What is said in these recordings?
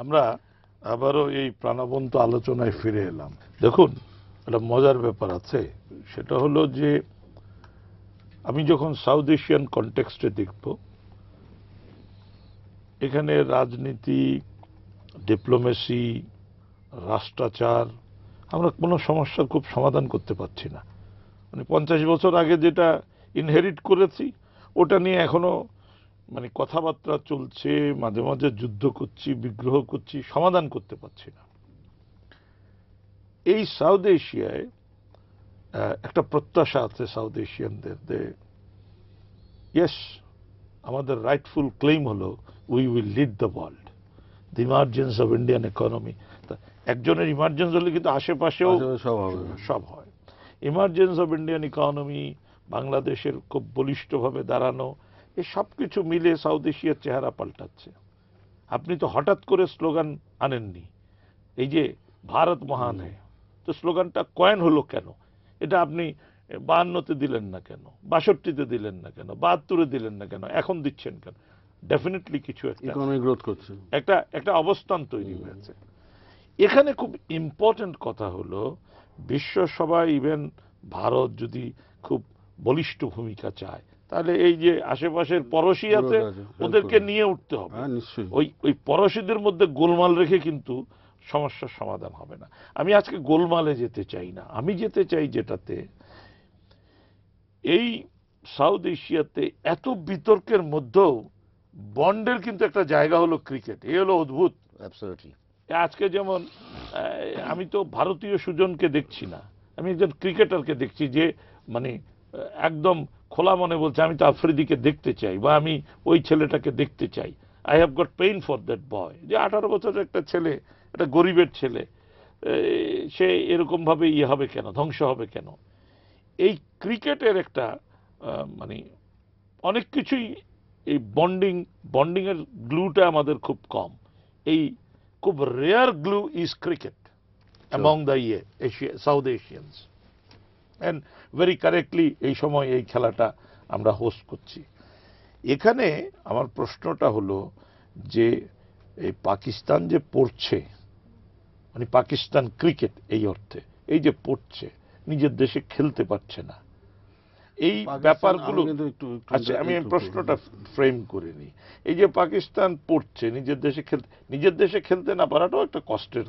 আমরা আবারও এই প্রাণবন্ত আলোচনায় ফিরে এলাম। দেখুন, একটা মজার ব্যাপার আছে, সেটা হলো যে আমি যখন সাউথ এশিয়ান কনটেক্সটে দেখব, এখানে রাজনীতি, ডিপ্লোমেসি, রাষ্ট্রাচার, আমরা কোনো সমস্যার খুব সমাধান করতে পারছি না। মানে 50 বছর আগে যেটা ইনহেরিট করেছি ওটা নিয়ে এখনো মানে কথাবার্তা চলছে, মাঝে মাঝে যুদ্ধ করছি, বিগ্রহ করছি, সমাধান করতে পারছি না। এই সাউথ এশিয়ায় একটা প্রত্যাশা আছে সাউথ এশিয়ানদের যে ইয়েস, আমাদের রাইটফুল ক্লেম হলো we will lead the world, the emergence of Indian economy. একজনের ইমার্জেন্স হলে কিন্তু আশেপাশেও সব হয়। ইমার্জেন্স অফ ইন্ডিয়ান ইকোনমি, বাংলাদেশের খুব বলিষ্ঠভাবে দাঁড়ানো, এই সব কিছু মিলে সাউথ এশিয়ার চেহারা পাল্টাচ্ছে। আপনি তো হঠাৎ করে স্লোগান আনেননি। এই যে ভারত মহান হয়, তো স্লোগানটা কয়েন হলো কেন? এটা আপনি 52-তে দিলেন না কেন, 62-তে দিলেন না কেন, 72-এ দিলেন না কেন, এখন দিচ্ছেন কেন? ডেফিনেটলি কিছু ইকোনমি গ্রোথ করছে, একটা অবস্থান তৈরি হয়েছে। এখানে খুব ইম্পর্টেন্ট কথা হলো বিশ্ব সভা, ইভেন ভারত যদি খুব বলিষ্ঠ ভূমিকা চায়, তাহলে এই যে আশেপাশের পড়শি আছে ওদেরকে নিয়ে উঠতে হবে। ওই পড়শিদের মধ্যে গোলমাল রেখে কিন্তু সমস্যার সমাধান হবে না। আমি আজকে গোলমালে যেতে চাই না, আমি যেতে চাই যেটাতে এই সাউথ এশিয়াতে এত বিতর্কের মধ্যেও বন্ডের কিন্তু একটা জায়গা হলো ক্রিকেট। এই হলো অদ্ভুত। আজকে যেমন আমি তো ভারতীয় সুজনকে দেখছি না, আমি একজন ক্রিকেটারকে দেখছি যে মানে একদম খোলা মনে বলছে আমি তো আফ্রিদিকে দেখতে চাই, বা আমি ওই ছেলেটাকে দেখতে চাই। I have got pain for that boy, যে 18 বছরের একটা ছেলে, একটা গরিবের ছেলে, সে এরকম ভাবে ইয়ে হবে কেন, ধ্বংস হবে কেন? এই ক্রিকেটের একটা মানে অনেক কিছুই, এই বন্ডিং এর গ্লুটা আমাদের খুব কম। এই খুব rare glue is cricket among the south Asians, and very correctly এই সময় এই খেলাটা আমরা হোস্ট করছি। এখানে আমার প্রশ্নটা হলো যে এই পাকিস্তান যে পড়ছে, মানে পাকিস্তান ক্রিকেট এই অর্থে এই যে পড়ছে, নিজের দেশে খেলতে পারছে না, এই ব্যাপারগুলো। আচ্ছা, আমি প্রশ্নটা ফ্রেম করে নিই। এই যে পাকিস্তান পড়ছে, নিজের দেশে খেলতে না পারাটাও একটা কষ্টের।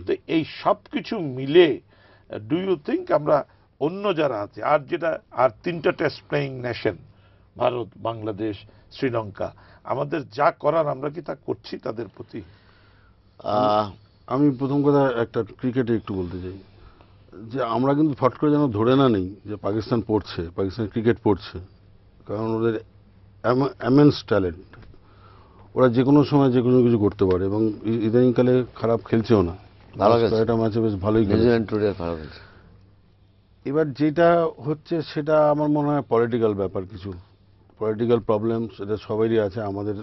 তো এই সব কিছু মিলে ডু ইউ থিঙ্ক আমরা অন্য যারা আছে, আর 3টা test playing nation, Bharat, Bangladesh, Sri Lanka, আমাদের যা করার আমরা কি তা করছি তাদের প্রতি? আমি প্রথম কথা একটা ক্রিকেটে একটু বলতে চাই যে আমরা কিন্তু ফট করে যেন ধরে না নেই যে পাকিস্তান পড়ছে, পাকিস্তান ক্রিকেট পড়ছে, কারণ ওদের অ্যামেন্স ট্যালেন্ট, ওরা যে কোনো সময় যে কোনো কিছু করতে পারে, এবং ইদানিংকালে খারাপ খেলছেও না, একটা ম্যাচে বেশ ভালোই খেলেছে। এবার যেটা হচ্ছে সেটা আমার মনে হয় পলিটিক্যাল ব্যাপার, কিছু পলিটিক্যাল প্রবলেম, সেটা সবারই আছে, আমাদের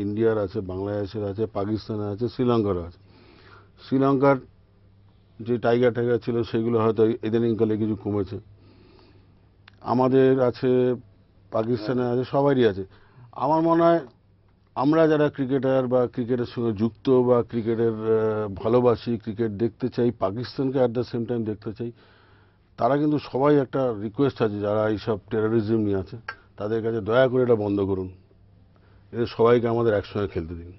ইন্ডিয়ার আছে, বাংলাদেশের আছে, পাকিস্তানের আছে, শ্রীলঙ্কার আছে। শ্রীলঙ্কার যে টাইগার ছিল সেগুলো হয়তো ইদানিংকালে কিছু কমেছে, আমাদের আছে, পাকিস্তানে আছে, সবারই আছে। আমার মনে হয় আমরা যারা ক্রিকেটার বা ক্রিকেটের সঙ্গে যুক্ত বা ক্রিকেটের ভালোবাসি, ক্রিকেট দেখতে চাই, পাকিস্তানকে অ্যাট দ্য সেম টাইম দেখতে চাই, তারা কিন্তু সবাই একটা রিকোয়েস্ট আছে, যারা এইসব টেরোরিজম নিয়ে আছে তাদের কাছে, দয়া করে এটা বন্ধ করুন, এদের সবাইকে আমাদের একসঙ্গে খেলতে দিন।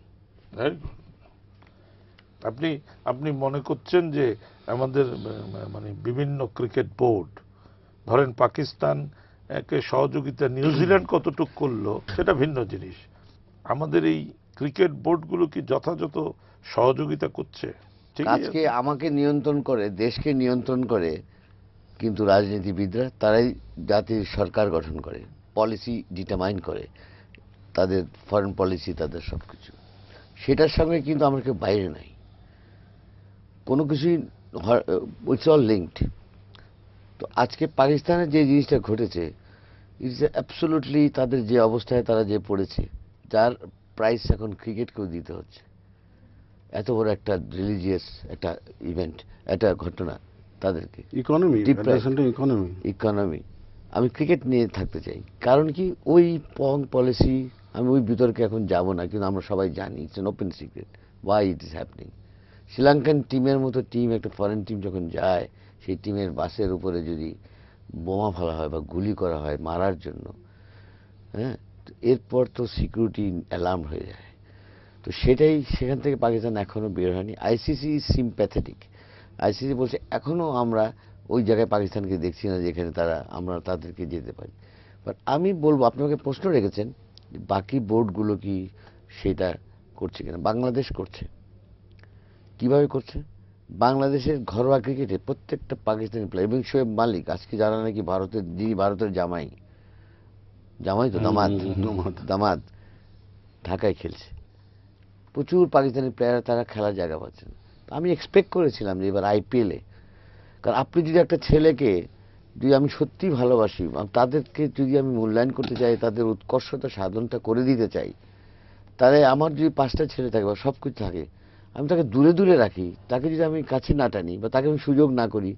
আপনি মনে করছেন যে আমাদের মানে বিভিন্ন ক্রিকেট বোর্ড, ধরেন পাকিস্তানকে সহযোগিতা নিউজিল্যান্ড কতটুকু করলো সেটা ভিন্ন জিনিস, আমাদের এই ক্রিকেট বোর্ডগুলো কি যথাযথ সহযোগিতা করছে? আজকে আমাকে নিয়ন্ত্রণ করে, দেশকে নিয়ন্ত্রণ করে কিন্তু রাজনীতিবিদরা, তারাই জাতির সরকার গঠন করে, পলিসি ডিটারমাইন করে, তাদের ফরেন পলিসি, তাদের সব কিছু, সেটার সঙ্গে কিন্তু আমরা কেউ বাইরে নাই, কোনো কিছুই, ইটস অল লিঙ্কড। তো আজকে পাকিস্তানের যে জিনিসটা ঘটেছে, ইটস অ্যাবসোলুটলি, তাদের যে অবস্থায় তারা যে পড়েছে, যার প্রাইস এখন ক্রিকেটকেও দিতে হচ্ছে। এত বড় একটা রিলিজিয়াস একটা ইভেন্ট, একটা ঘটনা, তাদেরকে ইকোনমি। আমি ক্রিকেট নিয়ে থাকতে চাই, কারণ কি ওই পলিসি, আমি ওই বিতর্কে এখন যাব না, কিন্তু আমরা সবাই জানি, it's an open secret, why it is happening. Sri Lankan টিমের মতো টিম, একটা ফরেন টিম যখন যায়, সেই টিমের বাসের উপরে যদি বোমা ফেলা হয় বা গুলি করা হয় মারার জন্য, হ্যাঁ, এরপর তো সিকিউরিটি অ্যালার্ম হয়ে যায়। তো সেটাই, সেখান থেকে পাকিস্তান এখনো বের হয়নি। ICC is sympathetic. আইসিসি বলছে এখনো আমরা ওই জায়গায় পাকিস্তানকে দেখছি না যেখানে আমরা তাদেরকে যেতে পারি। বাট আমি বলবো, আপনি আমাকে প্রশ্ন রেখেছেন বাকি বোর্ডগুলো কি সেটা করছে কিনা। বাংলাদেশ করছে। কিভাবে করছে? বাংলাদেশের ঘরোয়া ক্রিকেটে প্রত্যেকটা পাকিস্তানি প্লেয়ার, এবং শোয়েব মালিক আজকে যারা নাকি যিনি ভারতের জামাই তো দামাদ ঢাকায় খেলছে, প্রচুর পাকিস্তানি প্লেয়ার, তারা খেলার জায়গা পাচ্ছেন। আমি এক্সপেক্ট করেছিলাম যে এবার আইপিএলে, কারণ আপনি যদি একটা ছেলেকে, যদি আমি সত্যি ভালোবাসি, তাদেরকে যদি আমি মূল্যায়ন করতে চাই, তাদের উৎকর্ষতা সাধনটা করে দিতে চাই, তাহলে আমার যদি 5টা ছেলে থাকে বা সব কিছু থাকে, আমি তাকে দূরে দূরে রাখি, তাকে যদি আমি কাছে না টানি বা তাকে আমি সুযোগ না করি,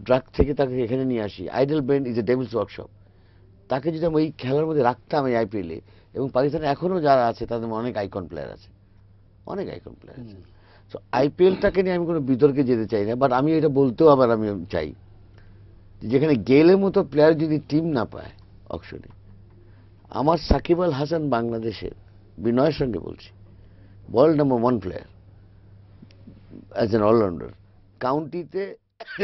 ড্রাগ থেকে তাকে এখানে নিয়ে আসি। Idol brain is a Devil's workshop. তাকে যদি আমি ওই খেলার মধ্যে রাখতাম এই আইপিএলে, এবং পাকিস্তানে এখনও যারা আছে তাদের অনেক আইকন প্লেয়ার আছে, অনেক আইকন প্লেয়ার আছে। তো আইপিএলটাকে নিয়ে আমি কোনো বিতর্কে যেতে চাই না, বাট আমি এটা বলতেও আবার আমি চাই, যেখানে গেলের মতো প্লেয়ার যদি টিম না পায় অকশনে, আমার সাকিব আল হাসান বাংলাদেশের, বিনয়ের সঙ্গে বলছি, world number 1 player as an allrounder. কাউন্টিতে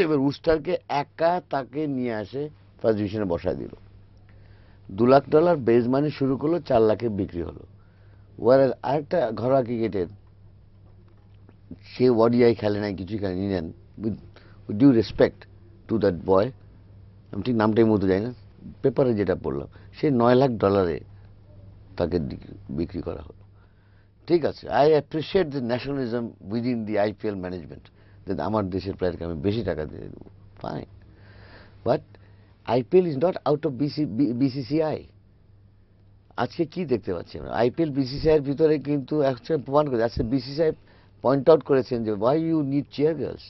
এবার উস্টারকে একা তাকে নিয়ে আসে, ফার্স্ট ডিভিশনে বসায় দিল, $2 লাখ বেজ মানি শুরু করলো, 4 লাখে বিক্রি হলো। ওয়ার আরেকটা ঘরোয়া ক্রিকেটের, সে ওডিআই খেলে নাই, কিছুই খেলে নিলেন, with due respect to that boy, আমি ঠিক নামটাই মতো যাই না, পেপারে যেটা পড়লাম, সে $9 লাখ তাকে বিক্রি করা হলো। ঠিক আছে, I appreciate the nationalism within the IPL management, আমার দেশের প্লেয়ারকে আমি বেশি টাকা দিয়ে দেবো, fine, but IPL is not out of BCCI. আজকে কি দেখতে পাচ্ছি আমরা, আইপিএল বিসিসিআইয়ের ভিতরে কিন্তু একসময় প্রমাণ করে, আজকে বিসিসিআই পয়েন্ট আউট করেছেন যে why you need cheer girls.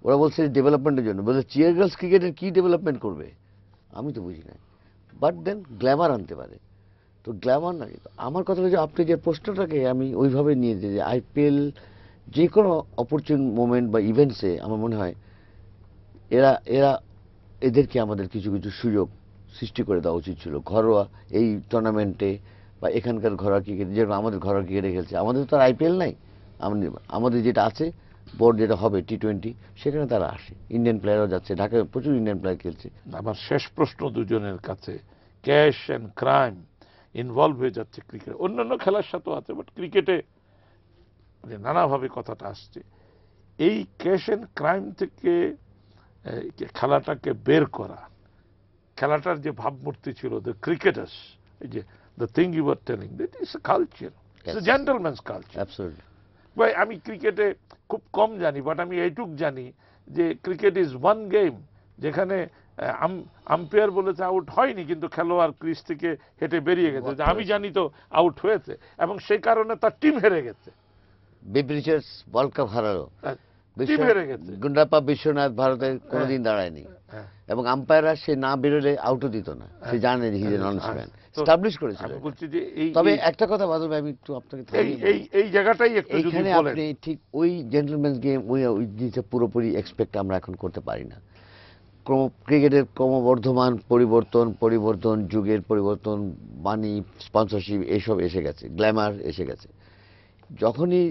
ওরা বলছে ডেভেলপমেন্টের জন্য, বলছে চিয়ার গার্লস ক্রিকেটের কি ডেভেলপমেন্ট করবে, আমি তো বুঝি না। বাট দেন গ্ল্যামার আনতে পারে, তো গ্ল্যামার না। আমার কথা হলো যে আপনি যে প্রশ্নটাকে আমি ওইভাবে নিয়ে যে আইপিএল যে কোনো অপরচুন মোমেন্ট বা ইভেন্টসে আমার মনে হয় এদেরকে আমাদের কিছু কিছু সুযোগ সৃষ্টি করে দেওয়া উচিত ছিল ঘরোয়া এই টুর্নামেন্টে বা এখানকার ঘরোয়া ক্রিকেট, যেরকম আমাদের ঘরোয়া ক্রিকেটে খেলছে। আমাদের তো আর আইপিএল নাই, আমাদের যেটা আছে বোর্ড, যেটা হবে T20, সেখানে তারা আসে, ইন্ডিয়ান প্লেয়ারও যাচ্ছে, ঢাকায় প্রচুর ইন্ডিয়ান প্লেয়ার খেলছে। আমার শেষ প্রশ্ন দুজনের কাছে, ক্যাশ অ্যান্ড ক্রাইম ইনভলভ হয়ে যাচ্ছে ক্রিকেট, অন্যান্য খেলার সাথেও আছে, বাট ক্রিকেটে নানাভাবে কথাটা আসছে। এই ক্যাশ অ্যান্ড ক্রাইম থেকে খেলাটাকে বের করা, খেলাটার যে ভাবমূর্তি ছিল দ্য ক্রিকেটার্স, এই যে the thing you are telling, that is a culture, it's a gentleman's culture. Absolutely. ভাই আমি ক্রিকেটে খুব কম জানি, বাট আমি এইটুক জানি যে ক্রিকেট ইজ ওয়ান গেম, যেখানে আম্পায়ার বলেছে আউট হয়নি, কিন্তু খেলোয়াড় ক্রিজ থেকে হেঁটে বেরিয়ে গেছে, যে আমি জানি তো আউট হয়েছে, এবং সেই কারণে তার টিম হেরে গেছে। বেব্রিচার্স ওয়ার্ল্ড কাপ হারালো, টিম হেরে গেছে। গুন্ডাপ্পা বিশ্বনাথ ভারতের কোনোদিন দাঁড়ায়নি, এবং আম্পায়াররা সে না বেরোলে আউটও দিত না, সে জানে হিজ এ নন-ম্যান, এস্টাবলিশ করেছিল। তবে একটা কথা বাদল ভাই, আমি একটু আপনাকে এই জায়গাটাই একটু যদি এইখানে বলেন। আপনি ঠিক ওই জেন্টলম্যানস গেম, ওই জিনিসটা পুরোপুরি এক্সপেক্ট আমরা এখন করতে পারি না। ক্রিকেটের ক্রমবর্ধমান পরিবর্তন, যুগের পরিবর্তন, মানি, স্পন্সরশিপ, এইসব এসে গেছে, গ্ল্যামার এসে গেছে। যখনই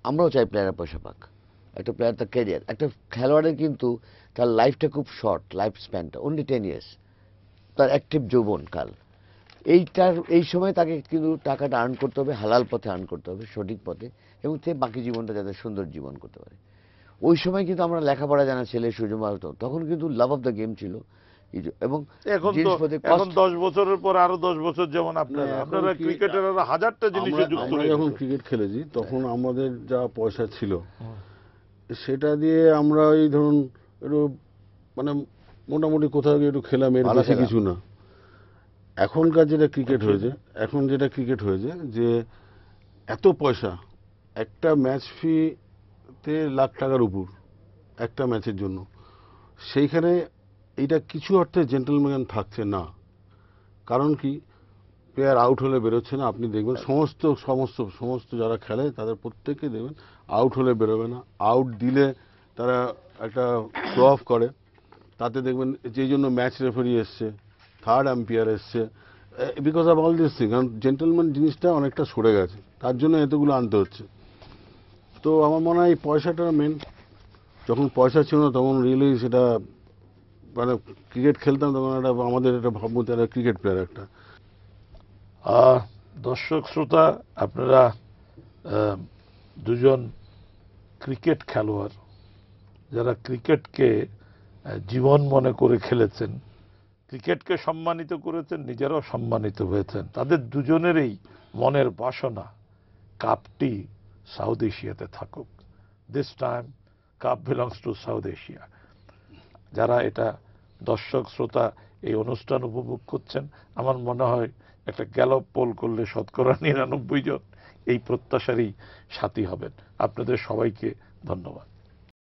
আমরাও চাই প্লেয়াররা পয়সা পাক, একটা প্লেয়ার তার ক্যারিয়ার, একটা খেলোয়াড়ের কিন্তু তার লাইফটা খুব শর্ট, লাইফ স্প্যানটা অনলি 10 ইয়ার্স, তার অ্যাক্টিভ যৌবনকাল, এই সময় তাকে কিন্তু টাকাটা আর্ন করতে হবে, হালাল পথে আর্ন করতে হবে, সঠিক পথে, এবং সে বাকি জীবনটা যাতে সুন্দর জীবন করতে পারে। ওই সময় কিন্তু আমরা লেখাপড়া জানা ছেলে সুযোগ হতো, তখন কিন্তু লাভ অফ দ্য গেম ছিল। এবং এখন 10 বছরের পর আরো 10 বছর, যেমন আপনারা ক্রিকেটের হাজারটা জিনিসে যুক্ত হয়ে, যখন ক্রিকেট খেলেছি তখন আমাদের যা পয়সা ছিল সেটা দিয়ে আমরা এই ধরুন একটু মানে মোটামুটি কোথাও গিয়ে একটু খেলাম, এর বেশি কিছু না। এখনকার যেটা ক্রিকেট হয়েছে, যে এত পয়সা, একটা ম্যাচ ফিতে লাখ টাকার উপর একটা ম্যাচের জন্য, সেইখানে এইটা কিছু অর্থে জেন্টলম্যান থাকছে না। কারণ কি, প্লেয়ার আউট হলে বেরোচ্ছে না। আপনি দেখবেন সমস্ত সমস্ত সমস্ত যারা খেলে তাদের প্রত্যেককে দেখবেন আউট হলে বেরোবে না, আউট দিলে তারা একটা শো অফ করে। তাতে দেখবেন যেই জন্য ম্যাচ রেফারি এসছে, থার্ড আম্পায়ার এসছে, because of all this thing. কারণ জেন্টলম্যান জিনিসটা অনেকটা সরে গেছে, তার জন্য এতগুলো আনতে হচ্ছে। তো আমার মনে হয় এই পয়সাটা মেন। যখন পয়সা ছিল না তখন রিয়েলি সেটা মানে ক্রিকেট খেলতাম তখন একটা আমাদের একটা ভাবমূর্তি একটা ক্রিকেট প্লেয়ার একটা। দর্শক শ্রোতা, আপনারা দুজন ক্রিকেট খেলোয়াড় যারা ক্রিকেটকে জীবন মনে করে খেলেছেন, ক্রিকেটকে সম্মানিত করেছেন, নিজেরাও সম্মানিত হয়েছেন। তাদের দুজনেরই মনের বাসনা কাপটি সাউথ এশিয়াতে থাকুক। This time cup belongs to south Asia. যারা এটা দর্শক শ্রোতা এই অনুষ্ঠান উপভোগ করছেন, আমার মনে হয় একটা গ্যালপ পোল করলে 99% জন এই প্রত্যাশারই সাথী হবেন। আপনাদের সবাইকে ধন্যবাদ।